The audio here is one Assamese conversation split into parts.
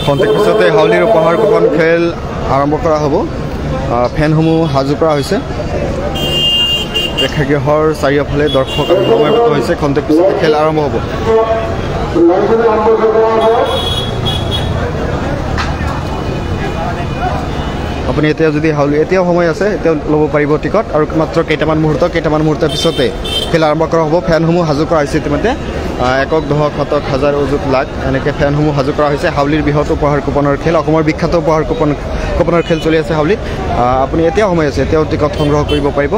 খন্তেক পিছতে হাউলিৰ উপহাৰ কুপন খেল আৰম্ভ কৰা হ'ব ফেনসমূহ সাজু কৰা হৈছে প্ৰেক্ষাগৃহৰ চাৰিওফালে দৰ্শক সমবেত হৈছে খন্তেক পিছতে খেল আৰম্ভ হ'ব আপুনি এতিয়া যদি হাউলি এতিয়াও সময় আছে এতিয়া ল'ব পাৰিব টিকট আৰু মাত্ৰ কেইটামান মুহূৰ্তৰ পিছতে খেল আৰম্ভ কৰা হ'ব ফেনসমূহ সাজু কৰা হৈছে ইতিমধ্যে একক দহক শতক হাজাৰ অযুত লাখ এনেকৈ ফেনসমূহ সাজু কৰা হৈছে হাউলিৰ বৃহৎ উপহাৰ কুপনৰ খেল অসমৰ বিখ্যাত উপহাৰ কুপনৰ খেল চলি আছে হাউলিত আপুনি এতিয়াও সময় আছে এতিয়াও টিকট সংগ্ৰহ কৰিব পাৰিব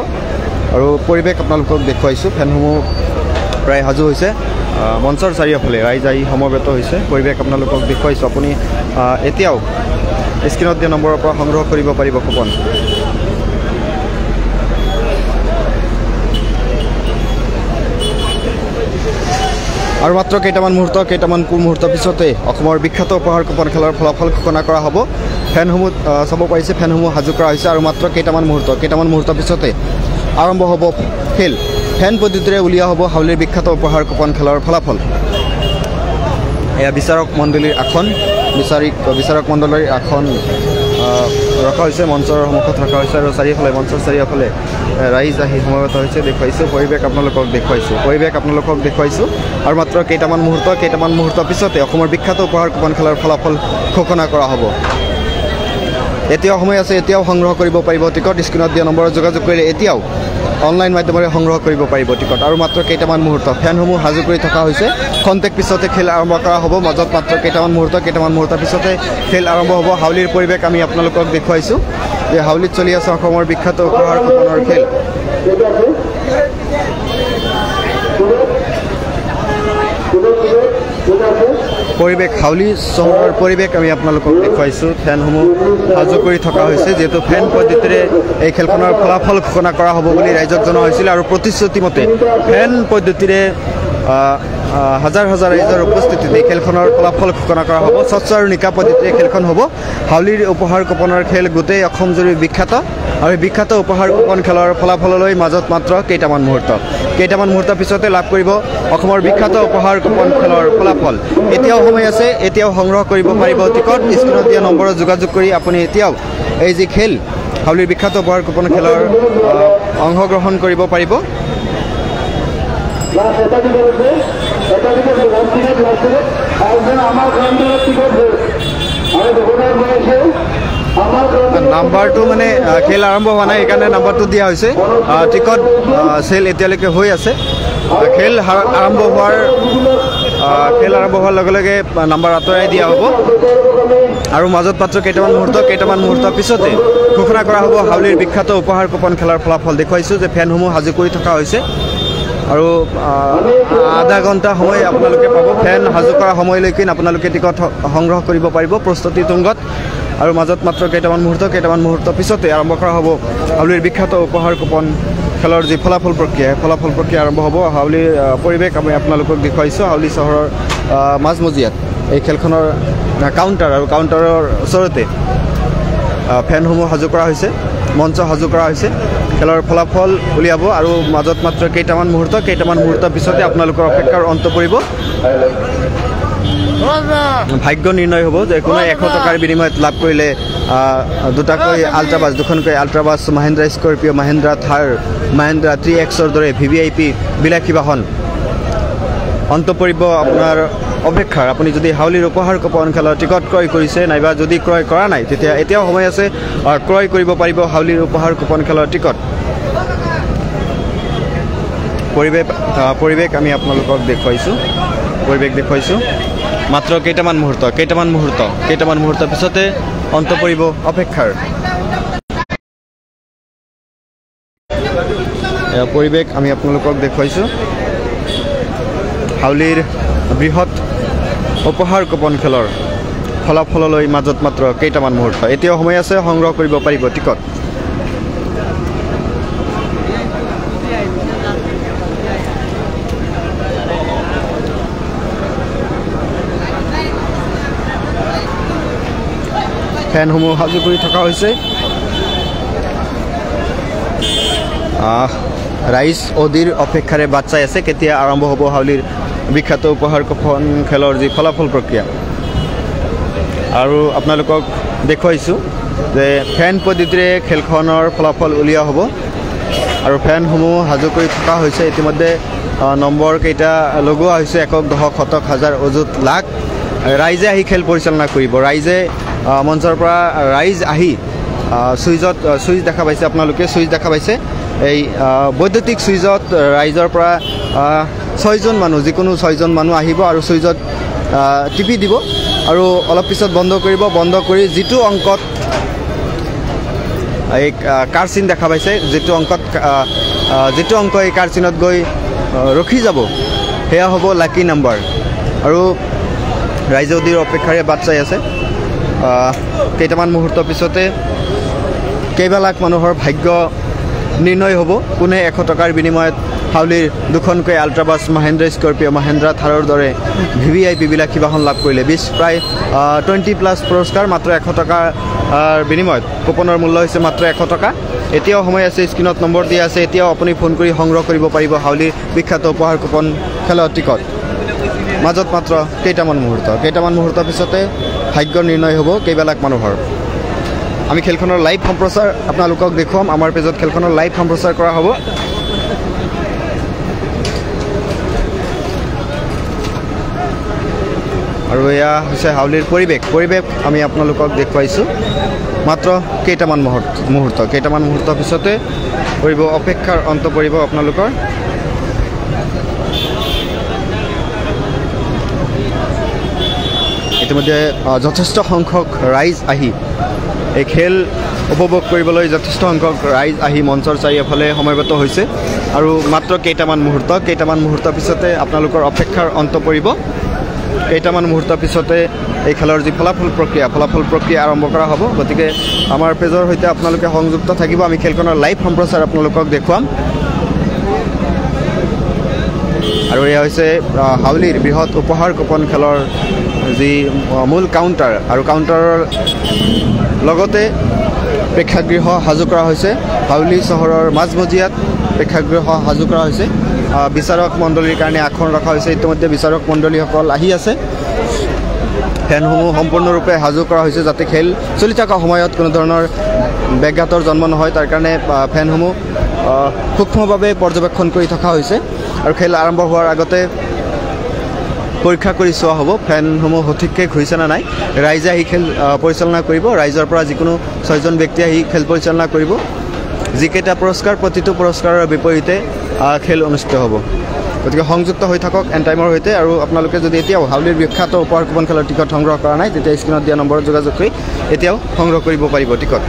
আৰু পৰিৱেশ আপোনালোকক দেখুৱাইছোঁ ফেনসমূহ প্ৰায় সাজু হৈছে মঞ্চৰ চাৰিওফালে ৰাইজ আহি সমবেত হৈছে পৰিৱেশ আপোনালোকক দেখুৱাইছোঁ আপুনি এতিয়াও স্ক্ৰীনত দিয়া নম্বৰৰ পৰা সংগ্ৰহ কৰিব পাৰিব কুপন আৰু মাত্ৰ কেইটামান মুহূৰ্তৰ পিছতে অসমৰ বিখ্যাত উপহাৰ কুপন খেলৰ ফলাফল ঘোষণা কৰা হ'ব ফেনসমূহ চাব পাৰিছে ফেনসমূহ সাজু কৰা হৈছে আৰু মাত্ৰ কেইটামান মুহূৰ্তৰ পিছতে আৰম্ভ হ'ব খেল ফেন পদ্ধতিৰে উলিওৱা হ'ব হাউলিৰ বিখ্যাত উপহাৰ কুপন খেলৰ ফলাফল এয়া বিচাৰক মণ্ডলীৰ আসন বিচাৰক মণ্ডলীৰ আসন ৰখা হৈছে মঞ্চৰ সন্মুখত ৰখা হৈছে আৰু মঞ্চৰ চাৰিওফালে ৰাইজ আহি সমবেত হৈছে দেখুৱাইছোঁ পৰিৱেশ আপোনালোকক দেখুৱাইছোঁ আৰু মাত্ৰ কেইটামান মুহূৰ্তৰ পিছতে অসমৰ বিখ্যাত উপহাৰ কুপন খেলৰ ফলাফল ঘোষণা কৰা হ'ব এতিয়াও সময় আছে এতিয়াও সংগ্ৰহ কৰিব পাৰিব টিকট স্ক্ৰীনত দিয়া নম্বৰত যোগাযোগ কৰিলে এতিয়াও অনলাইন মাধ্যমেৰে সংগ্ৰহ কৰিব পাৰিব টিকট আৰু মাত্ৰ কেইটামান মুহূৰ্ত ফেনসমূহ সাজু কৰি থকা হৈছে খন্তেক পিছতে খেল আৰম্ভ কৰা হ'ব মাজত মাত্ৰ কেইটামান মুহূৰ্তৰ পিছতে খেল আৰম্ভ হ'ব হাউলিৰ পৰিৱেশ আমি আপোনালোকক দেখুৱাইছোঁ যে হাউলিত চলি আছে অসমৰ বিখ্যাত উপহাৰ কুপনৰ খেল পৰিৱেশ হাউলি চহৰৰ পৰিৱেশ আমি আপোনালোকক দেখুৱাইছোঁ ফেনসমূহ সাজু কৰি থকা হৈছে যিহেতু ফেন পদ্ধতিৰে এই খেলখনৰ ফলাফল ঘোষণা কৰা হ'ব বুলি ৰাইজক জনোৱা হৈছিল আৰু প্ৰতিশ্ৰুতিমতে ফেন পদ্ধতিৰে হাজাৰ ৰাইজৰ উপস্থিতিত এই খেলখনৰ ফলাফল ঘোষণা কৰা হ'ব স্বচ্ছ আৰু নিকা পদ্ধতিৰে খেলখন হ'ব হাউলিৰ উপহাৰ কুপনৰ খেল গোটেই অসমজুৰি বিখ্যাত আৰু বিখ্যাত উপহাৰ কুপন খেলৰ ফলাফললৈ মাজত মাত্ৰ কেইটামান মুহূৰ্তৰ পিছতে লাভ কৰিব অসমৰ বিখ্যাত উপহাৰ কুপন খেলৰ ফলাফল এতিয়াও সময় আছে এতিয়াও সংগ্ৰহ কৰিব পাৰিব টিকট স্ক্ৰীনত দিয়া নম্বৰত যোগাযোগ কৰি আপুনি এতিয়াও এই যি খেল হাউলিৰ বিখ্যাত উপহাৰ কুপন খেলৰ অংশগ্ৰহণ কৰিব পাৰিব নাম্বাৰটো মানে খেল আৰম্ভ হোৱা নাই সেইকাৰণে নাম্বাৰটো দিয়া হৈছে টিকট চেল এতিয়ালৈকে হৈ আছে খেল আৰম্ভ হোৱাৰ লগে লগে নাম্বাৰ আঁতৰাই দিয়া হ'ব আৰু মাজত মাত্ৰ কেইটামান মুহূৰ্তৰ পিছতে ঘোষণা কৰা হ'ব হাউলিৰ বিখ্যাত উপহাৰ কুপন খেলৰ ফলাফল দেখুৱাইছোঁ যে ফেনসমূহ সাজু কৰি থকা হৈছে আৰু আধা ঘণ্টা সময় আপোনালোকে পাব ফেন সাজু কৰা সময়লৈকে আপোনালোকে টিকট সংগ্ৰহ কৰিব পাৰিব প্ৰস্তুতি তুংগত আৰু মাজত মাত্ৰ কেইটামান মুহূৰ্তৰ পিছতে আৰম্ভ কৰা হ'ব হাউলিৰ বিখ্যাত উপহাৰ কুপন খেলৰ যি ফলাফল প্ৰক্ৰিয়া আৰম্ভ হ'ব হাউলিৰ পৰিৱেশ আমি আপোনালোকক দেখুৱাইছোঁ হাউলি চহৰৰ মাজমজিয়াত এই খেলখনৰ কাউণ্টাৰৰ ওচৰতে ফেনসমূহ সাজু কৰা হৈছে মঞ্চ সাজু কৰা হৈছে খেলৰ ফলাফল উলিয়াব আৰু মাজত মাত্ৰ কেইটামান মুহূৰ্তৰ পিছতে আপোনালোকৰ অপেক্ষাৰ অন্ত পৰিব ভাগ্য নিৰ্ণয় হ'ব যে কোনো 100 টকাৰ বিনিময়ত লাভ কৰিলে দুখনকৈ আল্ট্ৰাবাছ মহিন্দ্ৰা স্কৰপিঅ' মহিন্দ্ৰা থাৰ মহিন্দ্ৰা 3Xৰ দৰে VVIP বিলাসী বাহন অন্ত পৰিব আপোনাৰ অপেক্ষাৰ আপুনি যদি হাউলিৰ উপহাৰ কুপন খেলৰ টিকট ক্ৰয় কৰিছে নাইবা যদি ক্ৰয় কৰা নাই তেতিয়া এতিয়াও সময় আছে ক্ৰয় কৰিব পাৰিব হাউলিৰ উপহাৰ কুপন খেলৰ টিকট পৰিৱেশ আমি আপোনালোকক দেখুৱাইছোঁ মাত্ৰ কেইটামান মুহূৰ্তৰ পিছতে অন্ত পৰিব অপেক্ষাৰ পৰিৱেশ আমি আপোনালোকক দেখুৱাইছোঁ হাউলিৰ বৃহৎ উপহাৰ কুপন খেলৰ ফলাফললৈ মাজত মাত্ৰ কেইটামান মুহূৰ্ত এতিয়াও সময় আছে সংগ্ৰহ কৰিব পাৰিব টিকট ফেনসমূহ সাজু কৰি থকা হৈছে ৰাইজ অধীৰ অপেক্ষাৰে বাট চাই আছে কেতিয়া আৰম্ভ হ'ব হাউলিৰ বিখ্যাত উপহাৰ কুপন খেলৰ যি ফলাফল প্ৰক্ৰিয়া আৰু আপোনালোকক দেখুৱাইছোঁ যে ফেন পদ্ধতিৰে খেলখনৰ ফলাফল উলিওৱা হ'ব আৰু ফেনসমূহ সাজু কৰি থকা হৈছে ইতিমধ্যে নম্বৰ কেইটা লগোৱা হৈছে একক দশক শতক হাজাৰ অযুত লাখ ৰাইজে আহি খেল পৰিচালনা কৰিব ৰাইজে মঞ্চৰ পৰা ৰাইজ আহি সুইচ দেখা পাইছে আপোনালোকে সুইচ দেখা পাইছে এই বৈদ্যুতিক সুইচত ৰাইজৰ পৰা 6জন মানুহ যিকোনো 6জন মানুহ আহিব আৰু সুইচত টিপি দিব আৰু অলপ পিছত বন্ধ কৰিব বন্ধ কৰি যিটো অংকত এই কাৰ চিন দেখা পাইছে যিটো অংক এই কাৰ চিনত গৈ ৰখি যাব সেয়া হ'ব লাকি নাম্বাৰ আৰু ৰাইজে অধীৰ অপেক্ষাৰে বাট চাই আছে কেইটামান মুহূৰ্তৰ পিছতে কেইবা লাখ মানুহৰ ভাগ্য নিৰ্ণয় হ'ব কোনে 100 টকাৰ বিনিময়ত হাউলিৰ দুখনকৈ আল্ট্ৰাবাছ মহেন্দ্ৰ স্কৰ্পিঅ মহেন্দ্ৰা থাৰৰ দৰে VVIP বিলাসী বাহন লাভ কৰিলে প্ৰায় 20+ পুৰস্কাৰ মাত্ৰ 100 টকাৰ বিনিময়ত কুপনৰ মূল্য হৈছে মাত্ৰ 100 টকা এতিয়াও সময় আছে স্ক্ৰীনত নম্বৰ দিয়া আছে এতিয়াও আপুনি ফোন কৰি সংগ্ৰহ কৰিব পাৰিব হাউলিৰ বিখ্যাত উপহাৰ কুপন খেলৰ টিকট মাজত মাত্ৰ কেইটামান মুহূৰ্তৰ পিছতে ভাগ্য নিৰ্ণয় হ'ব কেইবা লাখ মানুহৰ আমি খেলখনৰ লাইভ সম্প্ৰচাৰ আপোনালোকক দেখুৱাম আমাৰ পেজত খেলখনৰ লাইভ সম্প্ৰচাৰ কৰা হ'ব আৰু এয়া হৈছে হাউলিৰ পৰিৱেশ আমি আপোনালোকক দেখুৱাইছোঁ মাত্ৰ কেইটামান মুহূৰ্তৰ পিছতে পৰিব অপেক্ষাৰ অন্ত পৰিব আপোনালোকৰ ইতিমধ্যে যথেষ্ট সংখ্যক ৰাইজ আহি এই খেল উপভোগ কৰিবলৈ যথেষ্ট সংখ্যক ৰাইজ আহি মঞ্চৰ চাৰিওফালে সমবেত হৈছে আৰু মাত্ৰ কেইটামান মুহূৰ্তৰ পিছতে আপোনালোকৰ অপেক্ষাৰ অন্ত পৰিব কেইটামান মুহূৰ্তৰ পিছতে এই খেলৰ যি ফলাফল প্ৰক্ৰিয়া আৰম্ভ কৰা হ'ব গতিকে আমাৰ পেজৰ সৈতে আপোনালোকে সংযুক্ত থাকিব আমি খেলখনৰ লাইভ সম্প্ৰচাৰ আপোনালোকক দেখুৱাম আৰু এয়া হৈছে হাউলিৰ বৃহৎ উপহাৰ কুপন খেলৰ যি মূল কাউণ্টাৰ আৰু কাউণ্টাৰৰ লগতে প্ৰেক্ষাগৃহ সাজু কৰা হৈছে হাউলি চহৰৰ মাজমজিয়াত প্ৰেক্ষাগৃহ সাজু কৰা হৈছে বিচাৰক মণ্ডলীৰ কাৰণে আসন ৰখা হৈছে ইতিমধ্যে বিচাৰক মণ্ডলীসকল আহি আছে ফেনসমূহ সম্পূৰ্ণৰূপে সাজু কৰা হৈছে যাতে খেল চলি থকা সময়ত কোনো ধৰণৰ ব্যাঘাতৰ জন্ম নহয় তাৰ কাৰণে ফেনসমূহ সূক্ষ্মভাৱে পৰ্যবেক্ষণ কৰি থকা হৈছে আৰু খেল আৰম্ভ হোৱাৰ আগতে পৰীক্ষা কৰি চোৱা হ'ব ফেনসমূহ সঠিককৈ ঘূৰিছে নে নাই ৰাইজে আহি খেল পৰিচালনা কৰিব ৰাইজৰ পৰা যিকোনো 6জন ব্যক্তি আহি খেল পৰিচালনা কৰিব যিকেইটা পুৰস্কাৰ প্ৰতিটো পুৰস্কাৰৰ বিপৰীতে খেল অনুষ্ঠিত হ'ব গতিকে সংযুক্ত হৈ থাকক এন টাইমৰ সৈতে আৰু আপোনালোকে যদি এতিয়াও হাউলিৰ বিখ্যাত উপহাৰ কুপন খেলৰ টিকট সংগ্ৰহ কৰা নাই তেতিয়া স্ক্ৰীনত দিয়া নম্বৰত যোগাযোগ কৰি এতিয়াও সংগ্ৰহ কৰিব পাৰিব টিকট